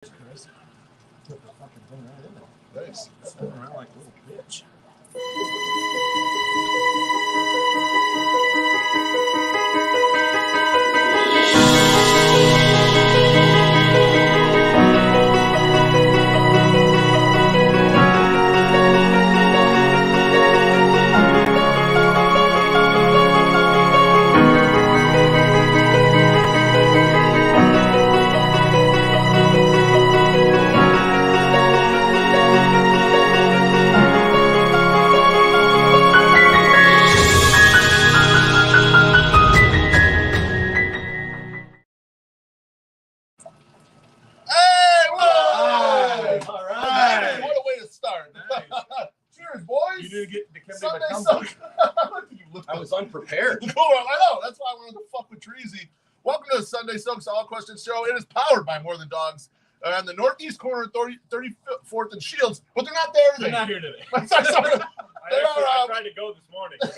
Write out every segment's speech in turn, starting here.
Chris. Took the fucking thing right in there. Nice. Spinning around like a little bitch. I was unprepared. Cool, I know. That's why I wanted to fuck with Treasy. Welcome to the Sunday Soaks All Questions Show. It is powered by More Than Dogs on the northeast corner of 34th and Shields, but they're not there today. They're not here today. I tried to go this morning. But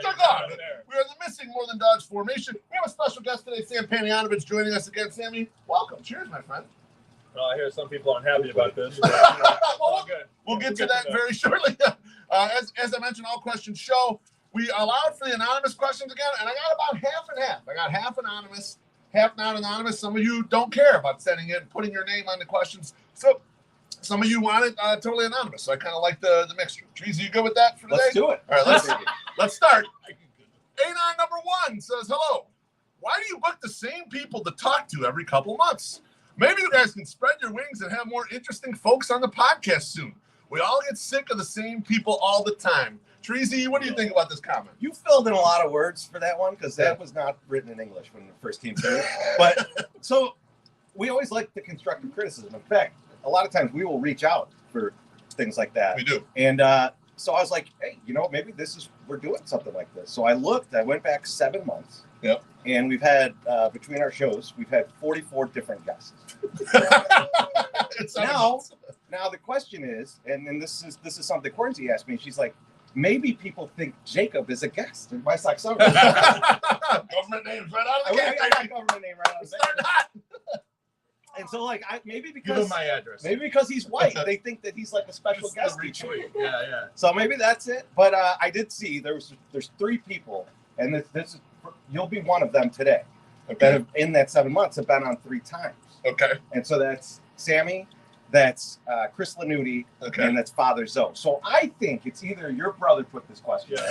they're not there. We are the missing More Than Dogs formation. We have a special guest today, Sam Panayotovich, joining us again. Sammy, welcome. Cheers, my friend. Well, I hear some people aren't happy about this. We'll get to that very shortly. As I mentioned, All Questions Show. We allowed for the anonymous questions again, and I got about half and half. I got half anonymous, half not anonymous. Some of you don't care about sending in, putting your name on the questions. So some of you want it totally anonymous. So I kind of like the mixture. Treasy, you good with that for today? Let's do it. All right, let's start. Anon number 1 says, hello. Why do you book the same people to talk to every couple months? Maybe you guys can spread your wings and have more interesting folks on the podcast soon. We all get sick of the same people all the time. Treasy, what do you think about this comment? You filled in a lot of words for that one because that was not written in English when it first came through. But so we always like the constructive criticism. In fact, a lot of times we will reach out for things like that. We do. And so I was like, hey, maybe we're doing something like this. So I went back 7 months. Yep. And we've had, between our shows, we've had 44 different guests. Now the question is, and this is something Cornsey asked me, she's like, maybe people think Jacob is a guest in my sex. Government names right out of the gate. I got government name right out of the gate. And so, maybe because give him my address. Maybe because he's white, they think that he's like a special guest. Yeah. So maybe that's it. But I did see there's 3 people, and this is you'll be one of them today. Okay. That have, in that 7 months, have been on 3 times. Okay. And so that's Sammy, that's Chris Lanuti, and that's Father Zoe. So I think it's either your brother put this question in,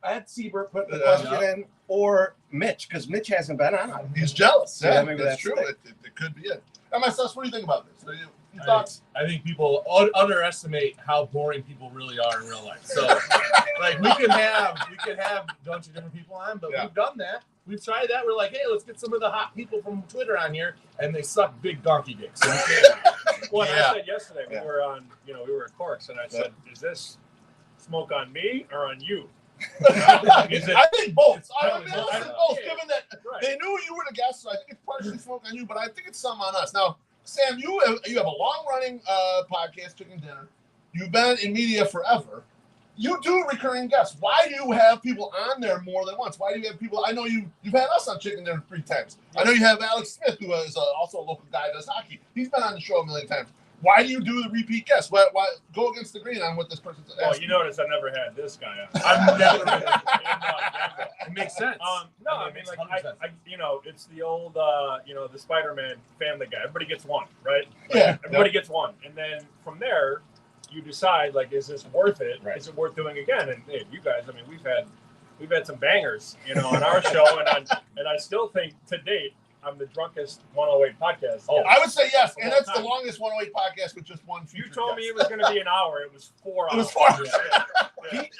Ed Siebert put the question in, or Mitch, because Mitch hasn't been on. He's jealous. So yeah, maybe that's true. It could be it. MSS, what do you think about this? Your thoughts? I think people underestimate how boring people really are in real life. So, we can have a bunch of different people on, but we've done that. We've tried that. We're like, hey, let's get some of the hot people from Twitter on here, and they suck big donkey dicks. So I said yesterday we were on, we were at Corks, and I said, is this smoke on me or on you? I think both. I mean, both. Given that they knew you were the guest, so I think it's partially smoke on you, but I think it's some on us. Now, Sam, you have a long-running podcast, Chicken Dinner. You've been in media forever. You do recurring guests. Why do you have people on there more than once? Why do you have people? I know you've had us on Chicken Dinner 3 times. I know you have Alex Smith, who is also a local guy, does hockey. He's been on the show a million times. Why do you do the repeat guests? Why go against the grain on what this person's asking? Well, you notice I never had this guy on. I've never been. It makes sense. It's the old, the Spider-Man Family Guy. Everybody gets one, right? Everybody gets one, and then from there, you decide is this worth it? Right. Is it worth doing again? And hey, you guys, we've had some bangers, on our show, and I still think to date I'm the drunkest 108 podcast. Oh, I would say yes, and that's the longest 108 podcast with just one feature. You told me it was going to be an hour. It was 4 hours. It was 4 hours.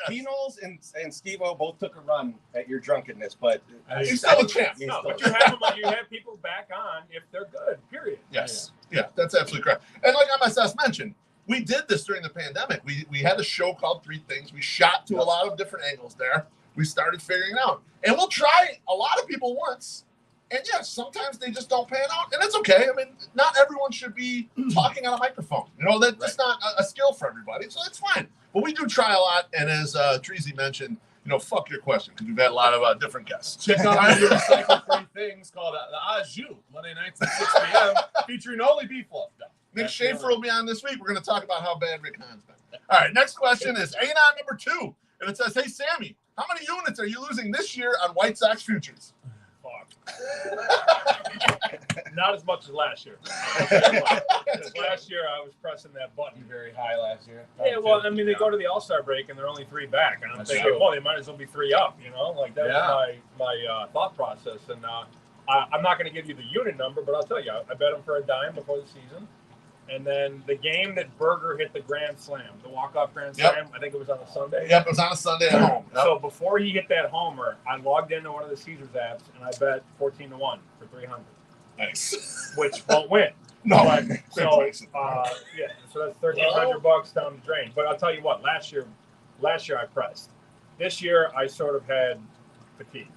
P-Knowles and Steve-O both took a run at your drunkenness, but he's still a champ. No, but you have people back on if they're good, period. Yes. Yeah, that's absolutely correct. And like MSS mentioned, we did this during the pandemic. We had a show called 3 Things. We shot to a lot of different angles there. We started figuring it out. And we'll try a lot of people once. And yes, sometimes they just don't pan out. And it's okay. I mean, not everyone should be talking on a microphone. That's not a skill for everybody. So that's fine. But we do try a lot. And as Treasy mentioned, fuck your question because we've had a lot of different guests. Check out my new recycle-free things called the Ajou, Monday nights at 6 p.m., featuring only beef fluff. Nick Schaefer will be on this week. We're going to talk about how bad Rick Hahn's been. All right, next question is Anon number 2. And it says, hey, Sammy, how many units are you losing this year on White Sox futures? Fuck. Not as much as last year. Last year I was pressing that button very high last year. Yeah, well, I mean, they go to the All-Star break and they're only 3 back, and I'm thinking, well, they might as well be 3 up, Like that was my thought process. And I'm not going to give you the unit number, but I'll tell you, I bet them for a dime before the season. And then the game that Berger hit the grand slam, the walk-off grand slam, I think it was on a Sunday. Yep, it was on a Sunday at home. Yep. So before he hit that homer, I logged into one of the Caesars apps and I bet 14-1 for 300. Nice. Which won't win. No. But, so that's $1,300 down the drain. But I'll tell you what, last year I pressed. This year I sort of had fatigue.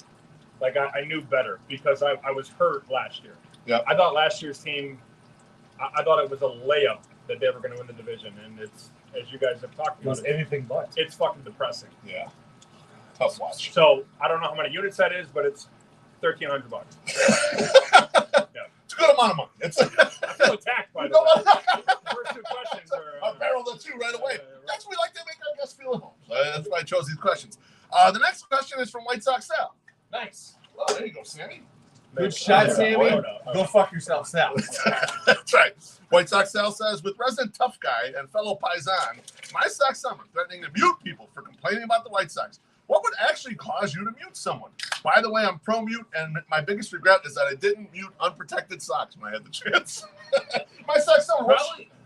Like I knew better because I was hurt last year. Yeah. I thought last year's team, I thought it was a layup that they were going to win the division, and it's, as you guys have talked about, anything but. it's fucking depressing. Yeah. Tough watch. So I don't know how many units that is, but it's $1,300. It's a good amount of money. I feel attacked by the way. The first 2 questions are I barreled the 2 right away. That's what we like to make our guests feel at home. So that's why I chose these questions. The next question is from White Sox Sal. Nice. Oh, there you go, Sammy. Good shot, Sammy. Go fuck yourself, Sal. That's right. White Sox Sal says, with resident tough guy and fellow Paisan, my Sox summer threatening to mute people for complaining about the White Sox. What would actually cause you to mute someone? By the way, I'm pro-mute, and my biggest regret is that I didn't mute unprotected Sox when I had the chance. My Sox summer,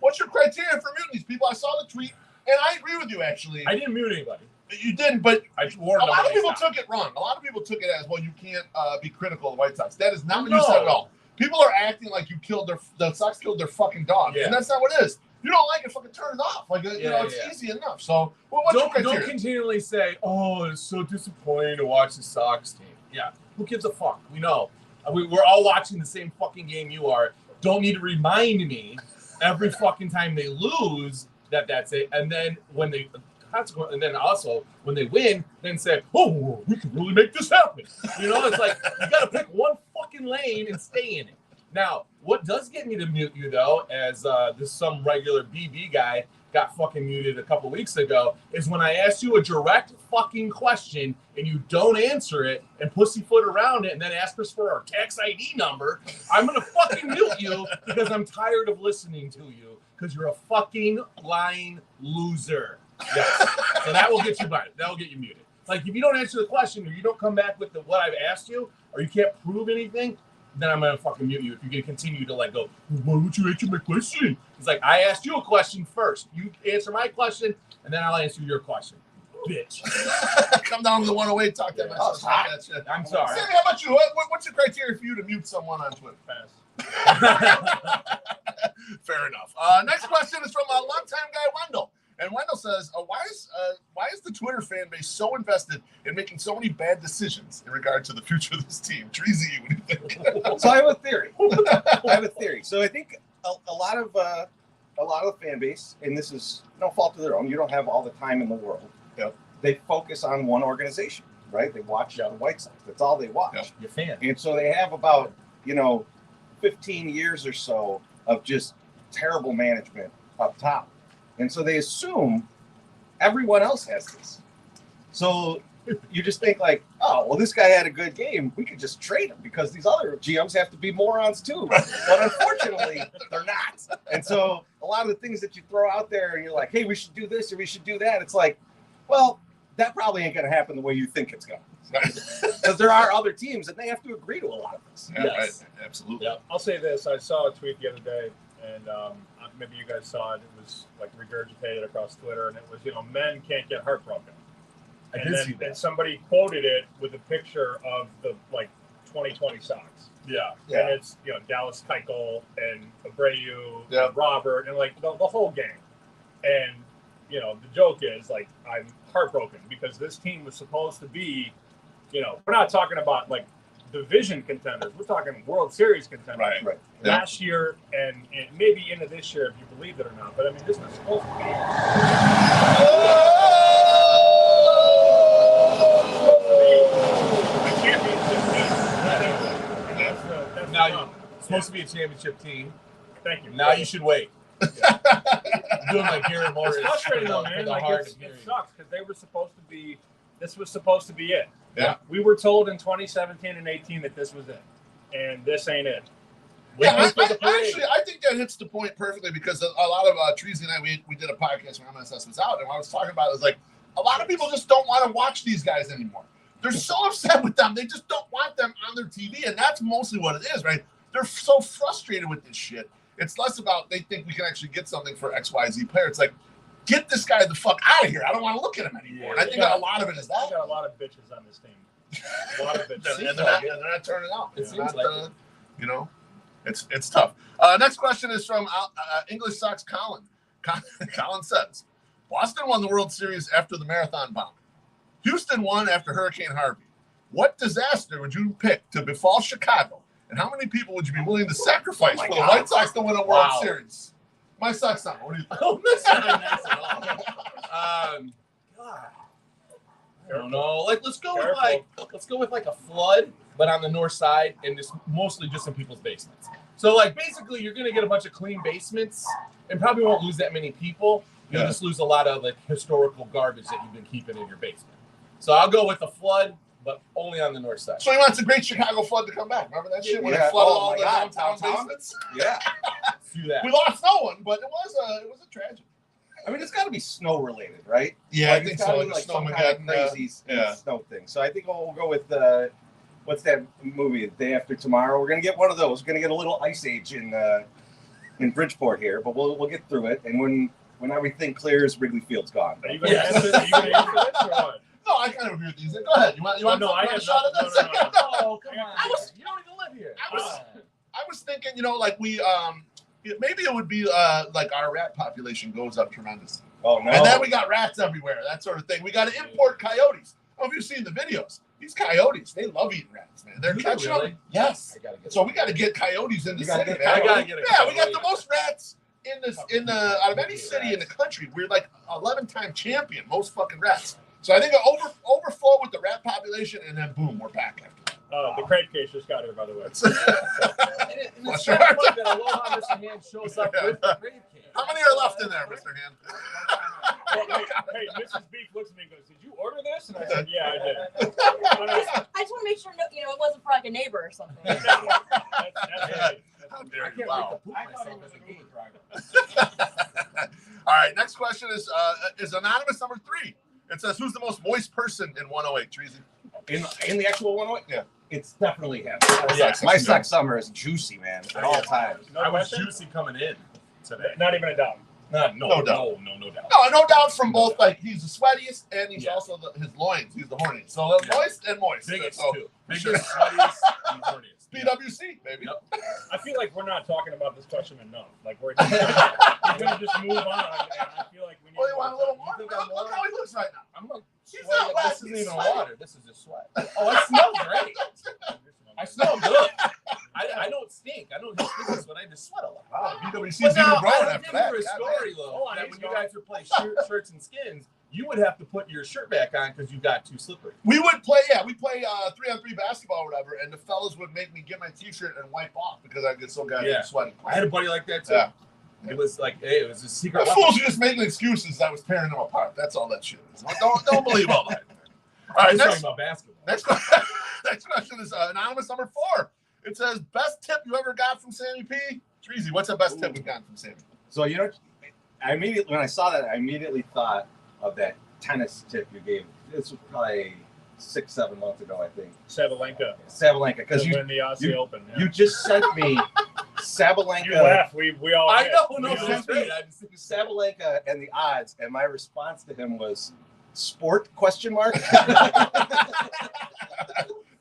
what's your criteria for muting these people? I saw the tweet, and I agree with you, actually. I didn't mute anybody. You didn't, but a lot of people took it wrong. A lot of people took it as, well, you can't be critical of the White Sox. That is not what you said at all. People are acting like the Sox killed their fucking dog, and that's not what it is. You don't like it, fucking turn it off. Like it's easy enough. So, what's your criteria? Don't continually say, "Oh, it's so disappointing to watch the Sox team." Yeah, who gives a fuck? We know. We're all watching the same fucking game you are. Don't need to remind me every fucking time they lose that's it. And then when they and then also when they win, then say, "Oh, we can really make this happen." It's like you got to pick one fucking lane and stay in it. Now, what does get me to mute you though, as some regular BB guy got fucking muted a couple weeks ago, is when I ask you a direct fucking question and you don't answer it and pussyfoot around it and then ask us for our tax ID number. I'm gonna fucking mute you because I'm tired of listening to you because you're a fucking lying loser. Yes. So that will get you muted. Like if you don't answer the question or you don't come back with what I've asked you or you can't prove anything, then I'm gonna fucking mute you. If you're gonna continue to go, why would you answer my question? It's like I asked you a question first. You answer my question, and then I'll answer your question. Bitch. Come down to the 108, talk that mess. I'm sorry. Sammy, how about you? What's the criteria for you to mute someone on Twitter? Pass. Fair enough. Next question is from a longtime guy, Wendell. And Wendell says, why is the Twitter fan base so invested in making so many bad decisions in regard to the future of this team? Treasy, what do you think? So I have a theory. So I think a lot of the fan base, and this is no fault of their own, you don't have all the time in the world. Yep. They focus on one organization, right? They watch the White Sox. That's all they watch. Yep. You're a fan. And so they have about, 15 years or so of just terrible management up top. And so they assume everyone else has this. So you just think like, oh, well, this guy had a good game. We could just trade him because these other GMs have to be morons too. But unfortunately, they're not. And so a lot of the things that you throw out there and you're like, hey, we should do this or we should do that. It's like, well, that probably ain't going to happen the way you think it's going to. Because there are other teams and they have to agree to a lot of this. Yeah, yes. Right. Absolutely. Yeah. I'll say this. I saw a tweet the other day, and maybe you guys saw it. It was like regurgitated across Twitter, and it was, men can't get heartbroken. I did see that. And somebody quoted it with a picture of the 2020 Sox. Yeah. And it's Dallas Keuchel and Abreu and Robert and the whole gang. And the joke is I'm heartbroken because this team was supposed to be, we're not talking about division contenders. We're talking World Series contenders. Right. Last year and maybe into this year, if you believe it or not. But I mean, this was supposed to be. Now you're supposed to be a championship team. Thank you. Now you should wait. Doing like Gary Morris. It's frustrating though, man. Like it sucks because they were supposed to be. This was supposed to be it. Yeah. We were told in 2017 and 18 that this was it, and this ain't it. Yeah, I think that hits the point perfectly because a lot of Treasy and I, we did a podcast when MSS was out, and what I was talking about is like a lot of people just don't want to watch these guys anymore. They're so upset with them. They just don't want them on their TV, and that's mostly what it is, right? They're so frustrated with this shit. It's less about they think we can actually get something for XYZ player. It's like, get this guy the fuck out of here. I don't want to look at him anymore. And I think a lot of it is that. We got a lot of bitches on this team. A lot of bitches. and they're not turning out. It seems like you know, it's tough. Next question is from English Sox Colin. Colin says, Boston won the World Series after the marathon bomb. Houston won after Hurricane Harvey. What disaster would you pick to befall Chicago? And how many people would you be willing to sacrifice for the White Sox to win a World Series? My Sox son, what do you think? Oh, that's not nice at all. God. I don't know. Like, let's go with like a flood, but on the north side, and just mostly just in people's basements. So, like, basically, you're gonna get a bunch of clean basements, and probably won't lose that many people. You'll just lose a lot of like historical garbage that you've been keeping in your basement. So I'll go with the flood, but only on the north side. So he wants the Great Chicago Flood to come back. Remember that shit when it flooded all the downtown basements? Yeah. Do that. We lost no one, but it was a tragedy. I mean, it's got to be snow related, right? Yeah, like, I think it's gotta so. be, like some kind of crazy snow thing. So I think we'll go with what's that movie? The Day After Tomorrow. We're gonna get one of those. We're gonna get a little ice age in Bridgeport here, but we'll get through it. And when everything clears, Wrigley Field's gone. Are you going to answer this or what? No, I kind of agree with these. Go ahead. You want a shot at this? Oh, come on. You don't even live here. I was thinking, like we maybe it would be like our rat population goes up tremendously. Oh no! And then we got rats everywhere, that sort of thing. We got to import coyotes. I don't know if you've seen the videos. These coyotes, they love eating rats, man. They're catching them. Yes. So we got to get coyotes in the city, man. Yeah, we got the most rats out of any city in the country. We're like 11-time champion, most fucking rats. So I think an overflow with the rat population, and then boom, we're back after that. The crate case just got here, by the way. It's so funny that Aloha Mr. Hand shows up with the crate case. How many are left in there, Mr. Hand? Hey, Mrs. Beef looks at me and goes, "Did you order this?" And I said, "Yeah, I did." I just want to make sure it wasn't for like a neighbor or something. That's right. How dare you? I Wow. thought it was an Uber driver. All right, next question is anonymous number 3. It says, who's the most moist person in 108, Treasy? In the actual 108? Yeah. It's definitely him. Yeah, my Sox summer is juicy, man, at all times. No I was question? juicy coming in today. Not even a doubt. No doubt. No doubt from both. Like, he's the sweatiest, and he's also his loins. He's the horniest. So moist and moist. Biggest, so, too. Biggest, sweatiest, and horniest. PWC, baby. Yep. I feel like we're not talking about this question enough. Like we're going to just move on. And I feel like we need. Oh, you want a little more? You think I'm Look how he looks right now. I'm like, He's sweating. not wet. This isn't He's even sweating. water. This is just sweat. Oh, I smell great. I smell good. I don't stink. I don't have business, but I just sweat a lot. Wow, PWC's But even now, growing I after think that. for a story, though, that when you guys would play shirts and skins, you would have to put your shirt back on because you got too slippery. We would play, we play 3-on-3 basketball or whatever, and the fellas would make me get my t-shirt and wipe off because I get so goddamn sweaty. I had a buddy like that too. Yeah. It was like, hey, it was a secret. The fools are just making excuses. I was tearing them apart. That's all that shit is. Don't believe all that. All right, talking about basketball. Next question is anonymous number 4. It says, best tip you ever got from Sammy P? Treasy, what's the best tip we've gotten from Sammy? So, when I saw that, I immediately thought of that tennis tip you gave. This was probably 6-7 months ago, I think. Sabalenka, because win the Aussie Open. Yeah. You just sent me Sabalenka. You laugh. We all. I know. No, sent me Sabalenka and the odds, and my response to him was sport ?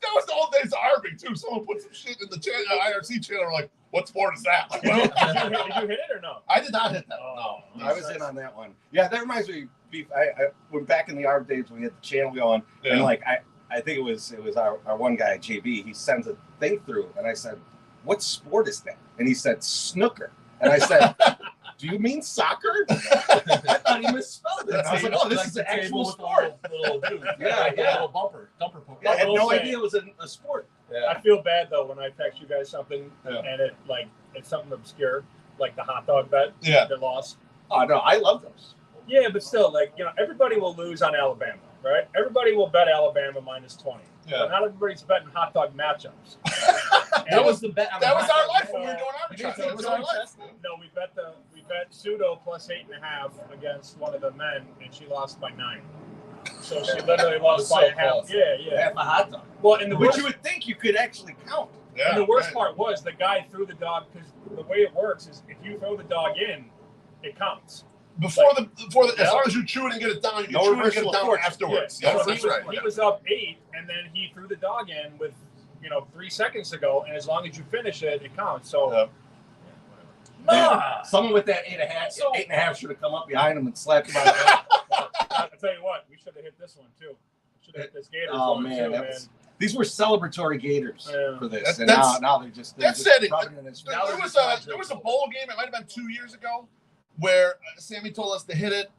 That was the old days of Arby, too. Someone put some shit in the IRC channel, like, what sport is that? Like, Did you hit it or no? I did not hit that. Oh, No. I was in on that one. Yeah, that reminds me. Beef. I went back in the ARB days when we had the channel going, and like I think it was our one guy JB. He sends a thing through, and I said, "What sport is that?" And he said, "Snooker." And I said, "Do you mean soccer?" I thought he misspelled it. I was like, "Oh, this is an actual sport." Little dude. Yeah. Little bumper poker. I had no idea it was a sport. I feel bad though when I text you guys something and it's something obscure, like the hot dog bet. Yeah. They lost. Oh no, I love those. Yeah, but still, everybody will lose on Alabama, right? Everybody will bet Alabama -20. Yeah. But not everybody's betting hot dog matchups. That was the bet. That was our life when we were doing arbitrage. That was our life. No, we bet Pseudo +8.5 against one of the men, and she lost by 9. So she literally lost by a half. Yeah. Half a hot dog. Well, and Which you would think you could actually count. Yeah, and the worst part was the guy threw the dog, because the way it works is if you throw the dog in, it counts. Before the as long as you chew it and get it down, you can chew it and get it down afterwards. Yeah. Yes, So that's right. he was up 8, and then he threw the dog in with 3 seconds to go, and as long as you finish it, it counts. So. Someone with that 8.5 should have come up behind him and slapped him on the head. I'll tell you what, we should have hit this one too. Should have hit this Gators Oh one man, too, these were celebratory Gators for this, and That's- now they're just. That said, just there was a bowl game. It might have been 2 years ago, where Sammy told us to hit it,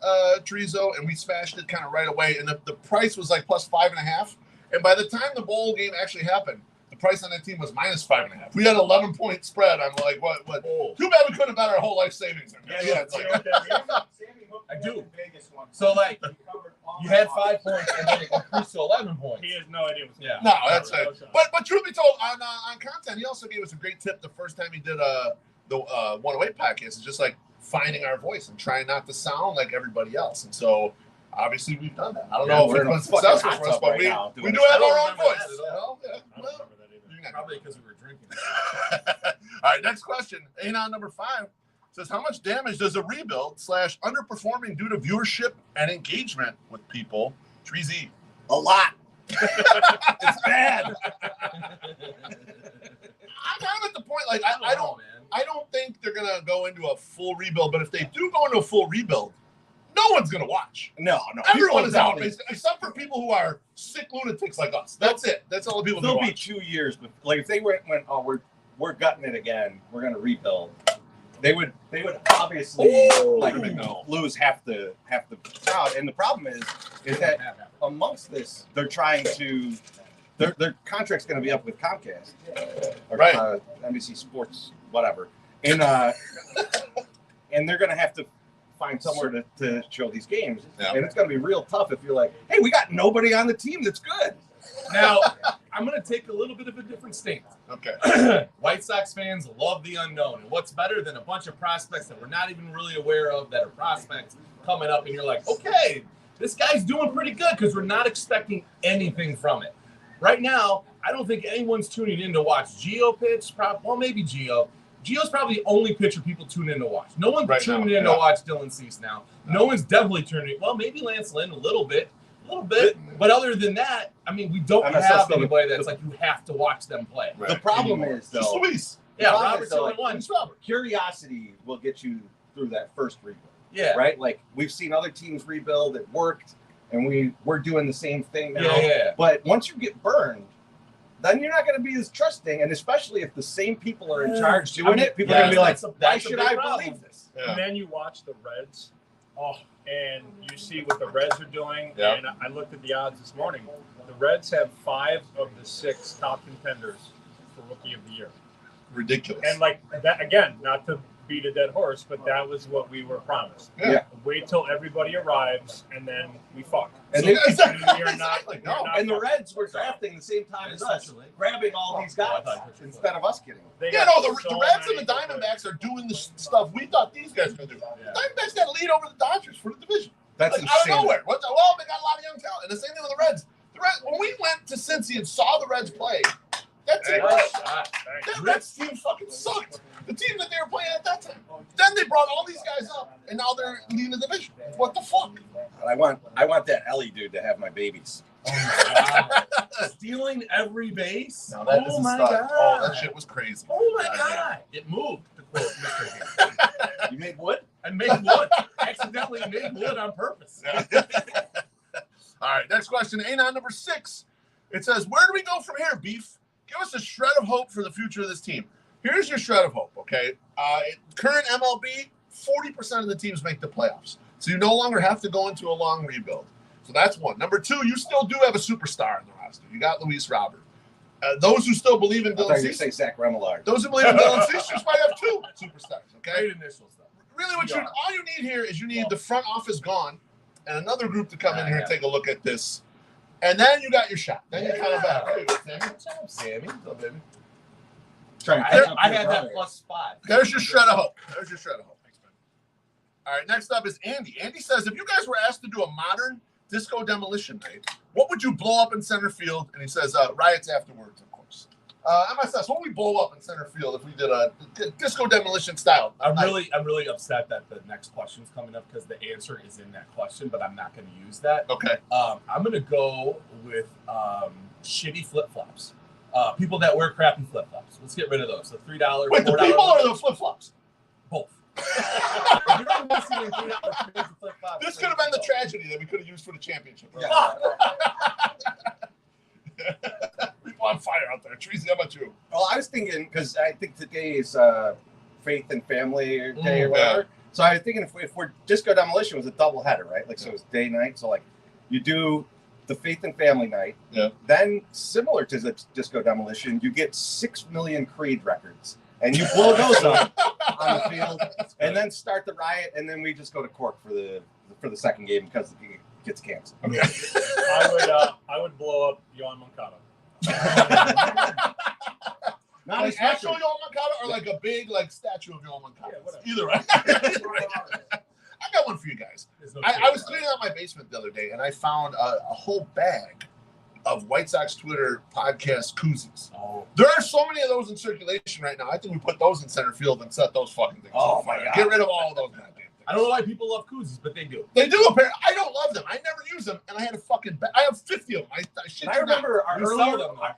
Chorizo, and we smashed it kind of right away. And the price was like +5.5. And by the time the bowl game actually happened, the price on that team was -5.5. We had 11-point spread. I'm like, what? Too bad we couldn't have bet our whole life savings. Yeah. It's like, I do. So like, you had 5 points and then it increased to 11 points. He has no idea what's Yeah. no, that's it. But truth be told, on content, he also gave us a great tip the first time he did the 108 podcast. Is just like finding our voice and trying not to sound like everybody else. And so obviously we've done that. I don't know if it's been successful for us, but we do have our own voice. Probably because we were drinking. All right, next question. Anon number 5 says, how much damage does a rebuild / underperforming due to viewership and engagement with people? Treezy. A lot. It's bad. I'm kind of at the point, like, I don't think they're going to go into a full rebuild, but if they do go into a full rebuild, no one's going to watch. No. Everyone is out, except for people who are sick lunatics like us. That's it. That's all the people There'll who be watch. 2 years, but like if they went, oh, we're gutting it again, we're going to rebuild. They would obviously lose half the crowd, and the problem is that amongst this, they're trying to their contract's going to be up with Comcast, or, right? NBC Sports, whatever, and they're going to have to find somewhere to show these games, and it's going to be real tough if you're like, hey, we got nobody on the team that's good. Now, I'm going to take a little bit of a different stance. Okay. White Sox fans love the unknown. And what's better than a bunch of prospects that we're not even really aware of that are prospects coming up, and you're like, okay, this guy's doing pretty good because we're not expecting anything from it. Right now, I don't think anyone's tuning in to watch Gio pitch. Well, maybe Gio. Gio's probably the only pitcher people tune in to watch. No one's tuning in to watch Dylan Cease now. No one's definitely tuning in. Well, maybe Lance Lynn a little bit. But other than that, I mean, we don't have anybody that's like you have to watch them play. Right. The problem is, though. Just Luis. Yeah, Robert's the only one. Curiosity will get you through that first rebuild. Yeah. Right? Like, we've seen other teams rebuild. It worked. And we're doing the same thing now. Yeah. But once you get burned, then you're not going to be as trusting. And especially if the same people are in charge doing it, people are going to be like, why should I believe this? Yeah. And then you watch the Reds. And you see what the Reds are doing. Yeah. And I looked at the odds this morning. The Reds have 5 of the 6 top contenders for Rookie of the Year. Ridiculous. And like that, again, not to beat a dead horse, but that was what we were promised. Yeah. Wait till everybody arrives, and then we fuck. And, And the Reds were drafting the same time as us, grabbing all these guys instead of us getting them. The Reds and the Diamondbacks are doing the stuff we thought these guys were going to do. Yeah. Diamondbacks got to lead over the Dodgers for the division. That's like, out of nowhere. Well, they got a lot of young talent. And the same thing with the Reds. When we went to Cincy and saw the Reds play, that Reds team fucking sucked. The team that they were playing at that time. Then they brought all these guys up, and now they're leading the division. What the fuck? I want that Ellie dude to have my babies. Stealing every base? No, that is my God. God. Oh, that shit was crazy. Oh, my God. It moved. To quote Mr. You made wood? I made wood. Accidentally made wood on purpose. All right, next question. Anon number 6. It says, where do we go from here, Beef? Give us a shred of hope for the future of this team. Here's your shred of hope, okay? Current MLB, 40% of the teams make the playoffs. So you no longer have to go into a long rebuild. So that's one. Number 2, you still do have a superstar in the roster. You got Luis Robert. Those who still believe in I Dylan thought you were Cease, say Zach Remillard. those who believe in Dylan Cease might have 2 superstars. Okay. Great initials though. Really, all you need here is you need the front office gone and another group to come in here and take a look at this. And then you got your shot. Then you're kind of back. Hey, Sammy. Good job, Sammy. What's up, baby? I had that +5. There's your shred of hope. There's your shred of hope. Thanks, man. All right, next up is Andy. Andy says, if you guys were asked to do a modern disco demolition night, what would you blow up in center field? And he says, riots afterwards, of course. MSS, what would we blow up in center field if we did a disco demolition style? I'm really upset that the next question's coming up because the answer is in that question, but I'm not going to use that. Okay. I'm going to go with shitty flip-flops. People that wear crappy flip-flops. Let's get rid of those. The $3, $4. Wait, the people or the flip-flops? Both. This could have been the tragedy that we could have used for the championship. Right? Yeah. People on fire out there. Treasy, how about you? Well, I was thinking, because I think today is Faith and Family Day or whatever. Yeah. So I was thinking if we're Disco Demolition was a double header, right? Like, so it was day, night. So, like, you do the Faith and Family night. Yeah. Then, similar to the Disco Demolition, you get 6 million Creed records. And you blow those up on the field, and then start the riot, and then we just go to Cork for the second game because it gets canceled. Okay. I would blow up Yohan Moncada. Not like actual Yohan Moncada or like a big statue of Yohan Moncada. Yeah, either way. I got one for you guys. I was cleaning out my basement the other day, and I found a whole bag of White Sox Twitter podcast koozies. Oh. There are so many of those in circulation right now. I think we put those in center field and set those fucking things. Oh, on my fire. God. Get rid of all of those goddamn things. I don't know why people love koozies, but they do. They do, apparently. I don't love them. I never use them, and I had a fucking I have 50 of them. I remember our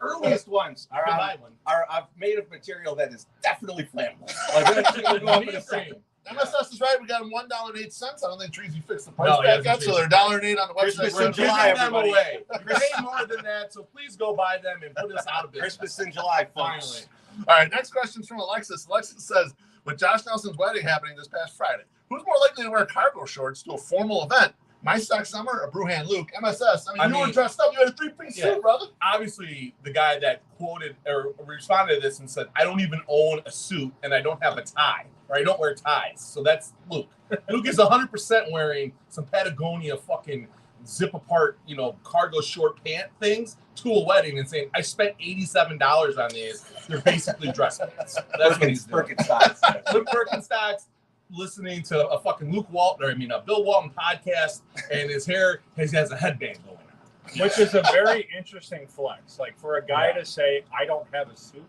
earliest ones You can buy one. are made of material that is definitely flammable. Like, that shit will go up in a second. MSS is right. We got them $1.08. I don't think Treasy fixed the price No, he back hasn't up, so they're $1.08 on the Christmas website. in July, Giving them everybody. away. You pay more than that, so please go buy them and put us out of business. Christmas in July, Finally. folks. All right, next question is from Alexis. Alexis says, with Josh Nelson's wedding happening this past Friday, who's more likely to wear cargo shorts to a formal event? My Stock Summer or Brewhan Luke? MSS. I mean, you were dressed up. You had a 3-piece suit, brother. Obviously, the guy that quoted or responded to this and said, I don't even own a suit and I don't have a tie, or I don't wear ties. So that's Luke. Luke is 100% wearing some Patagonia fucking zip apart, cargo short pant things to a wedding and saying, I spent $87 on these. They're basically dress pants. That's what he's doing. Birkenstocks, listening to a fucking Bill Walton podcast, and his hair has a headband going on. Which is a very interesting flex. Like, for a guy to say, I don't have a suit.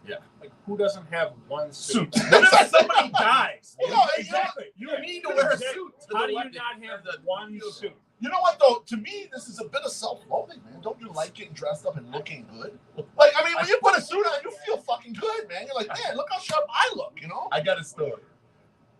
Yeah. Like, who doesn't have one suit? What if somebody dies? Well, no, Exactly. You need to wear a suit. How do you not have one suit? You know what, though? To me, this is a bit of self-loathing, man. Don't you like getting dressed up and looking good? Like, I mean, when you put a suit on, you feel fucking good, man. You're like, man, look how sharp I look, I got a story.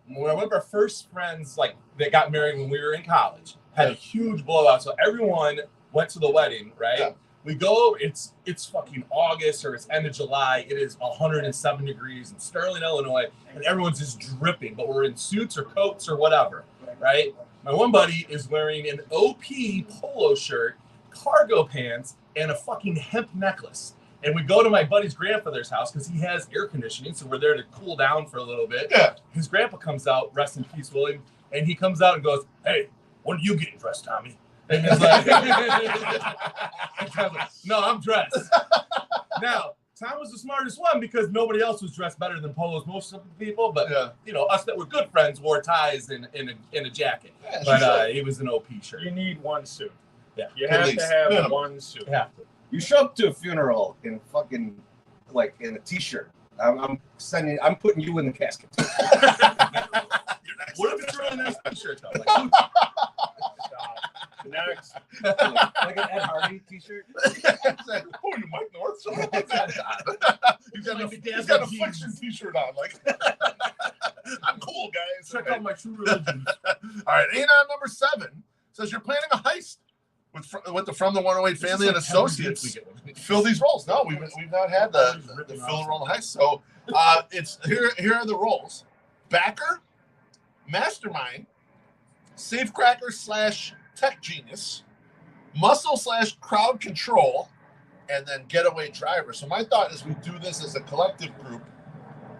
One of our first friends, that got married when we were in college, had a huge blowout. So everyone went to the wedding, right? Yeah. We go, it's fucking August or it's end of July. It is 107 degrees in Sterling, Illinois, and everyone's just dripping, but we're in suits or coats or whatever, right? My one buddy is wearing an OP polo shirt, cargo pants, and a fucking hemp necklace. And we go to my buddy's grandfather's house because he has air conditioning, so we're there to cool down for a little bit. Yeah. His grandpa comes out, rest in peace, William, and he comes out and goes, hey, when are you getting dressed, Tommy? And he's like, no, I'm dressed. Now, Tom was the smartest one because nobody else was dressed better than polos, most of the people. But, us that were good friends wore ties and a jacket. Yeah, but he was an OP shirt. You need one suit. Yeah. You have to have one suit. You have to. You show up to a funeral in fucking, in a t-shirt. I'm putting you in the casket. What if you're in this t-shirt, though? Next. Like an Ed Hardy t-shirt? Oh, you Mike North? He's got a Flexion t-shirt on. I'm cool, guys. Check out my true religion. All right, Anon number 7 says you're planning a heist with the From the 108 family and associates. Fill these roles. No, we've not had the fill the role heist. So it's here are the roles: backer, mastermind, safecracker / tech genius, muscle / crowd control, and then getaway driver. So my thought is we do this as a collective group.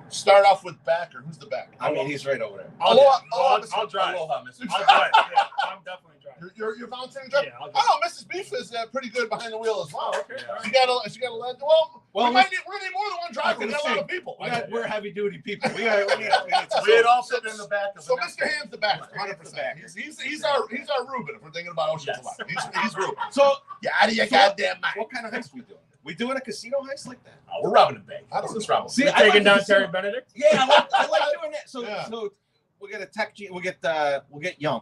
Start off with backer. Who's the backer? I mean, he's right over there. I'll drive. Aloha, Mr. I'll drive. Yeah, I'm definitely driving. You're volunteering to drive? Yeah, I'll I know Mrs. Beef is pretty good behind the wheel as well. Oh, okay. She got a lead. Well, we're gonna need more than one driver. We got a lot of people. We're heavy duty people. We We'd all sit in the back of So the Mr. Hand's the backer, 100%. He's our Ruben if we're thinking about Ocean's 11. He's Ruben. So out of your goddamn mind. what kind of heist we doing? We doing a casino heist like that? Oh, we're robbing a bank. I don't Let's rob a See, bank. I Taking like down Terry Benedict? Yeah, I like doing that. So Yeah. so we'll get a tech. We'll get Young.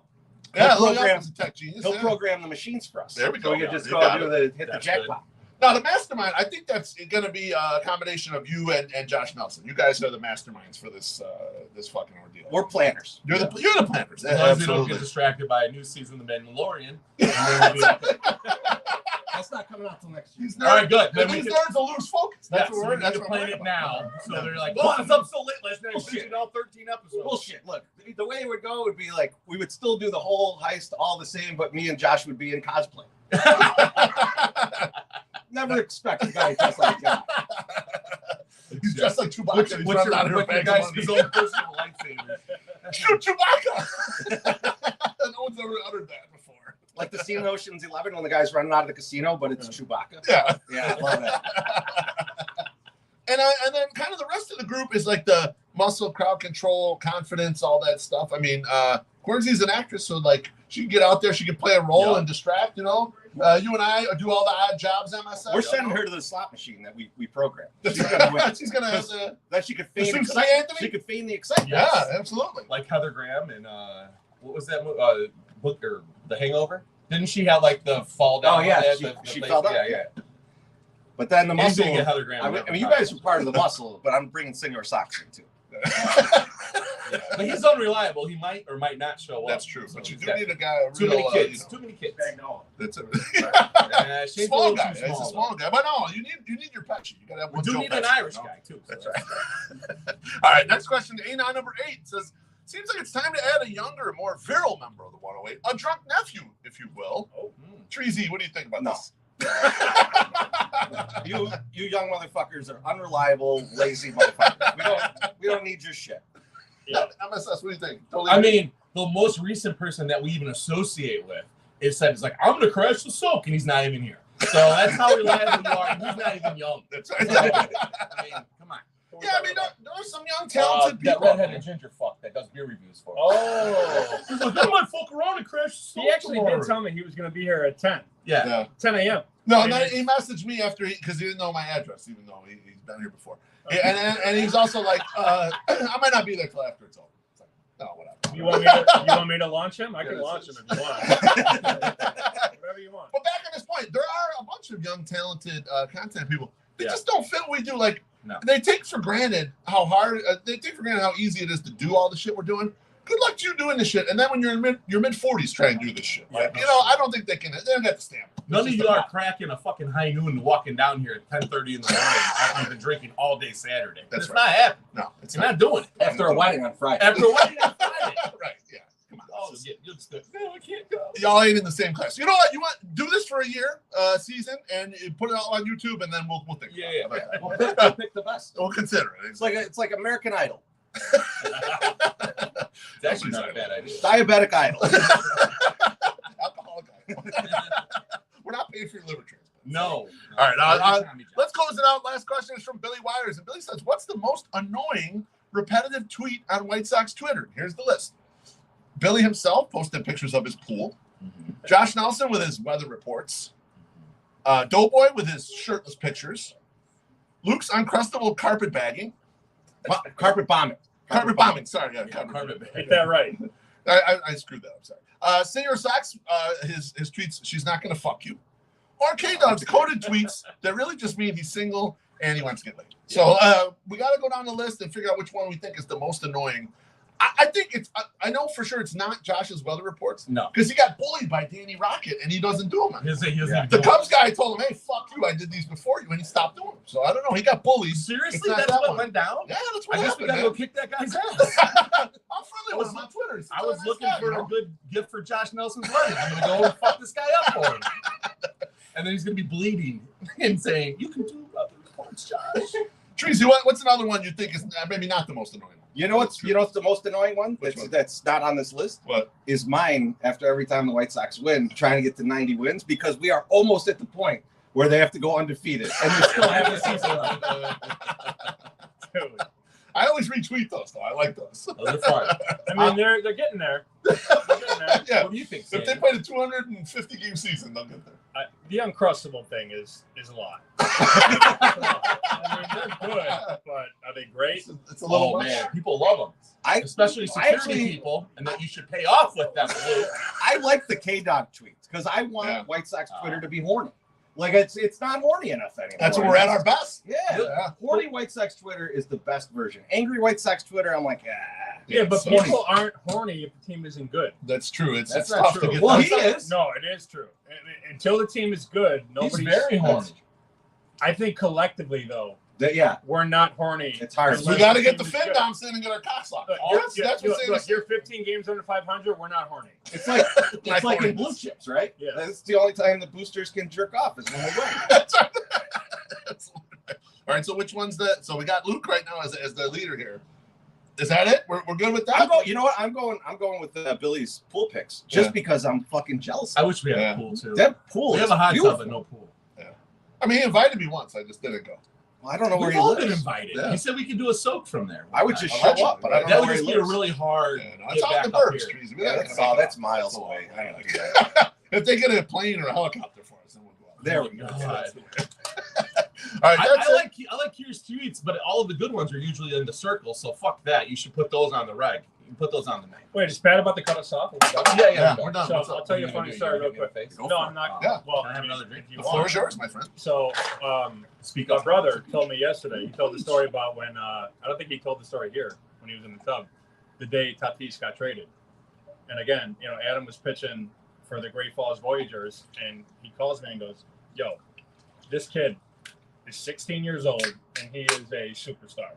Yeah, He'll Lil program- Young's a tech genius. He'll yeah. program the machines for us. There we go. So we can Yeah, just you go got hit the That's jackpot. Now the mastermind, I think that's going to be a combination of you and Josh Nelson. You guys are the masterminds for this fucking ordeal. We're planners. You're the planners. As long as they don't Absolutely. get distracted by a new season of The Mandalorian. And then we'll be- That's not coming out till next year. These All right, good. nerds, Then we these can- nerds will lose focus. That's Yeah, what so we're. we That's need to what plan we're it now. So Yeah. they're like, "What is up so late last night? Bullshit. Finishing all 13 episodes." Bullshit. Look, the way it would go would be like we would still do the whole heist all the same, but me and Josh would be in cosplay. Never expect a guy just like that. He's dressed like Chewbacca. He's running out of her bag guys' of his money. own personal lightsabers. Shoot Chewbacca! No one's ever uttered that before. Like the scene in Ocean's 11 when the guy's running out of the casino, but it's Chewbacca. Yeah. Yeah, I love that. And then kind of the rest of the group is like the muscle, crowd control, confidence, all that stuff. I mean, Quincy's an actress, so like she can get out there, she can play a role and distract, you know. You and I do all the odd jobs MSF. We're sending her to the slot machine that we programmed. She's gonna win. She's gonna have the That she could feign. Susan St. Anthony? She could feign the excitement. Yeah, absolutely. Like Heather Graham and what was that movie? Book or The Hangover? Didn't she have like the fall down? Oh yeah, the she place? fell down. Yeah. But then the He's muscle. gonna get Heather Graham. I mean, you guys are part of the muscle, but I'm bringing Singer Socks in too. Yeah. But he's unreliable. He might or might not show up. That's true. So But you he's do got need a guy. A too real, many kids. you know, Too many kids. that's a Shane's a small little guy. too It's a small, small guy. But no, you need your Pesci. You gotta have We one. do Joe need an Pesci, Irish you know? guy too. That's right. All right, next question. A9 number 8 says, seems like it's time to add a younger, more virile member of the 108, a drunk nephew, if you will. Oh, Treasy, what do you think about No. this? You young motherfuckers are unreliable, lazy motherfuckers. We don't need your shit. Yeah. MSS, what do you think? Totally I agree. mean, the most recent person that we even associate with is like, I'm gonna crash the soak, and he's not even here. So that's how reliable you are. And he's not even young. That's So, right. I mean, come on. Yeah, I mean, there are some young, talented That people. redheaded ginger fuck that does beer reviews for us. Oh. He's like, I might fuck around and crash the soak He actually tomorrow. did tell me he was going to be here at 10. Yeah. Yeah. 10 a.m. No, And he messaged me after because he didn't know my address, even though he's been here before. And he's also like, I might not be there till after it's over. It's like, no, whatever. You want me to launch him? I can launch him if you want. Whatever you want. But back on this point, there are a bunch of young, talented content people. They Yeah. just don't fit what we do. Like, No. they take for granted how hard, they take for granted how easy it is to do all the shit we're doing. Good luck to you doing this shit. And then when you're in your mid 40s trying to do this shit, like, Yeah. you know, I don't think they don't get the stamp. None of It's you just a are fact. cracking a fucking high noon and walking down here at 10:30 in the morning after you've been drinking all day Saturday. That's It's right. not happening. No, it's You're not doing it. After a wedding on Friday. After a wedding on Friday. right. Yeah. Come on. Oh, It's just- yeah, you'll just go, no, I can't go. Y'all ain't in the same class. You know what? You want do this for a year, season, and you put it all on YouTube, and then we'll think. Yeah, about it. How about We'll pick the best. that? We'll consider it. It's like American Idol, It's actually not a bad idea. diabetic idol. Alcoholic. We're not paying for your liver transplant. No. All right, Tommy John. let's close it out. Last question is from Billy Wires, and Billy says, "What's the most annoying repetitive tweet on White Sox Twitter?" Here's the list. Billy himself posted pictures of his pool. Josh Nelson with his weather reports. Doughboy with his shirtless pictures. Luke's uncrustable carpet bagging. Carpet bombing. Carpet bombing. Sorry, yeah, Yeah, carpet bag. Get that right. I screwed that up. Sorry. Singer Socks, his tweets, she's not going to fuck you. Or K-Dog's coded tweets that really just mean he's single and he wants to get laid. So we got to go down the list and figure out which one we think is the most annoying. I think it's, I know for sure it's not Josh's weather reports. No. Because he got bullied by Danny Rocket and he doesn't do them. He doesn't even The do it. Cubs guy told him, hey, fuck you. I did these before you. And he stopped doing them. So I don't know. He got bullied. Seriously? It's not That's that what one. went down? Yeah, that's what I guess we happened, gotta man. go kick that guy's ass. I'm friendly with him on Twitter. I was looking Nice guy, for you know? a good gift for Josh Nelson's wedding. I'm gonna go and fuck this guy up for him. and then he's gonna be bleeding and saying, "You can do other reports, Josh." Tracy, what's another one you think is maybe not the most annoying one? You know what's the most annoying one? That's not on this list? What? Is mine after every time the White Sox win, trying to get to 90 wins because we are almost at the point where they have to go undefeated. And they still have the season left. I always retweet those, though. I like those. Those are fun. I mean, they're getting there. They're getting there. Yeah. What do you think, If they played a 250-game season, they'll get there. The Uncrustable thing is a lot. I mean, they're good, but are they great? It's a little Oh much. man, people love them, especially security people, and that you should pay off with them. I like the K-Dog tweets because I want White Sox Twitter to be horny. Like it's not horny enough anymore. That's when we're at our best. Yeah. Horny White Sox Twitter is the best version. Angry White Sox Twitter, I'm like, Yeah, but people aren't horny if the team isn't good. That's true. It's not tough true. to get. Well, he is. No, it is true. Until the team is good, nobody's very horny. I think collectively, though, we're not horny. It's hard. We got to get the fin down soon and get our cocks locked. That's what's you're 15 games under 500. We're not horny. It's like in blue chips, right? Yeah. That's the only time the boosters can jerk off is when we win. That's right. All right. So which one's that? So we got Luke right now as the leader here. Is that it? We're good with that. You know what? I'm going with Billy's pool picks just because I'm fucking jealous. I wish we had a pool too. That pool. We have a hot tub, but no pool. Yeah. I mean, he invited me once. I just didn't go. Well, I don't know where We've he all lives. been invited. Yeah. He said we could do a soak from there. I would just show up, but I don't know that would where he just be a lives. really hard. Yeah, no, it's out in the burbs, Trees. That's miles away. I don't do that. If they get a plane or a helicopter for us, then we'll go out. There we go. All right, I like Kier's tweets, but all of the good ones are usually in the circle. So fuck that. You should put those on the reg. You can put those on the main. Wait, is Pat about to cut us off? Yeah, we're done. So What's up? I'll tell you a funny story real quick. No, I'm not. Yeah. Well, Can I have another drink? if you The want. floor is yours, my friend. So, Speak my up. brother told me yesterday. He told the story about when I don't think he told the story here when he was in the tub, the day Tatis got traded. And again, Adam was pitching for the Great Falls Voyagers, and he calls me and goes, "Yo, this kid is 16 years old, and he is a superstar,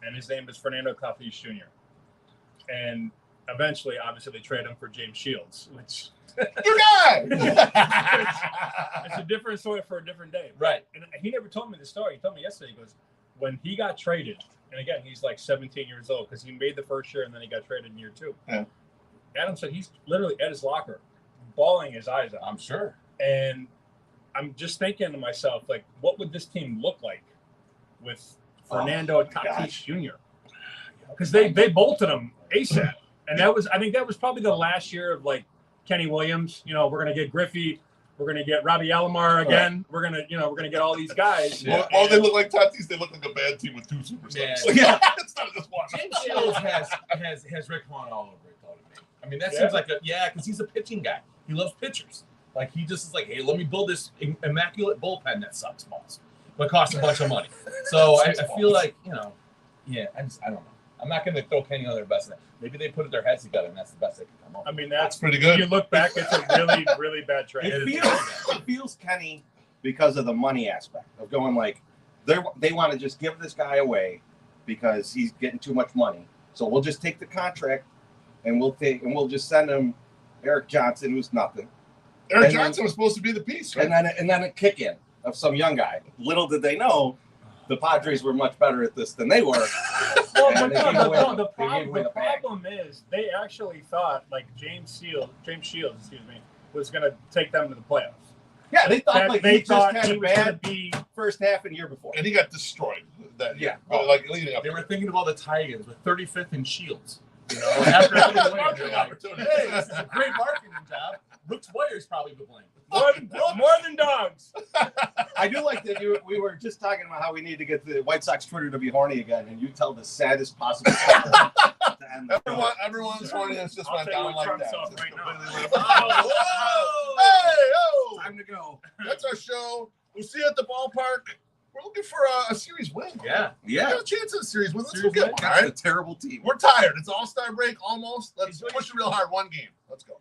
and his name is Fernando Tatis Jr." And eventually, obviously, they trade him for James Shields, which Your guy. it's a different story for a different day. Right. And he never told me the story. He told me yesterday. He goes, when he got traded, and again, he's like 17 years old because he made the first year and then he got traded in year 2. Yeah. Adam said he's literally at his locker, bawling his eyes out. I'm sure. And I'm just thinking to myself, like, what would this team look like with Fernando Tatis Jr.? Because they bolted him ASAP. And I think that was probably the last year of like Kenny Williams. We're gonna get Griffey, we're gonna get Robbie Alomar again. We're gonna get all these guys. Yeah. Well, they look like Tatis. They look like a bad team with 2 superstars. Yeah. It's not just one. James Shields has Rick Vaughn all over it, though, to me. I mean, that seems like because he's a pitching guy. He loves pitchers. Like, he just is like, hey, let me build this immaculate bullpen that sucks balls, but costs a bunch of money. So I feel like, I don't know. I'm not going to throw Kenny on their best. Maybe they put their heads together, and that's the best they can come up with. I mean, That's pretty good. If you look back, it's a really, really bad trade. It feels Kenny because of the money aspect of going like they want to just give this guy away because he's getting too much money. So we'll just take the contract and we'll just send him Eric Johnson, who's nothing. Eric Johnson was supposed to be the piece, right? And then a kick in of some young guy. Little did they know the Padres were much better at this than they were. Well, And the problem is they actually thought like James Shields, was going to take them to the playoffs. Yeah, they thought They he thought just had he a was going to bad be. first half and year before. And he got destroyed. That Yeah. leading up. They were thinking of all the tie-ins with 35th and Shields. After That's the marketing win, like, opportunity. hey, this is a great marketing job. Brooks Boyer's probably to blame. More than Dawgs. I do like that we were just talking about how we need to get the White Sox Twitter to be horny again, and you tell the saddest possible story to end the show. Everyone's horny. It's just I'll went tell you down what like Trump's that. up right now. Whoa! Hey, oh! Time to go. That's our show. We'll see you at the ballpark. We're looking for a series win. Yeah. We Yeah. got a chance at a series win. Let's Series go get win? one. All That's a right. terrible team. We're tired. It's all-star break almost. Let's push it real hard. One game. Let's go.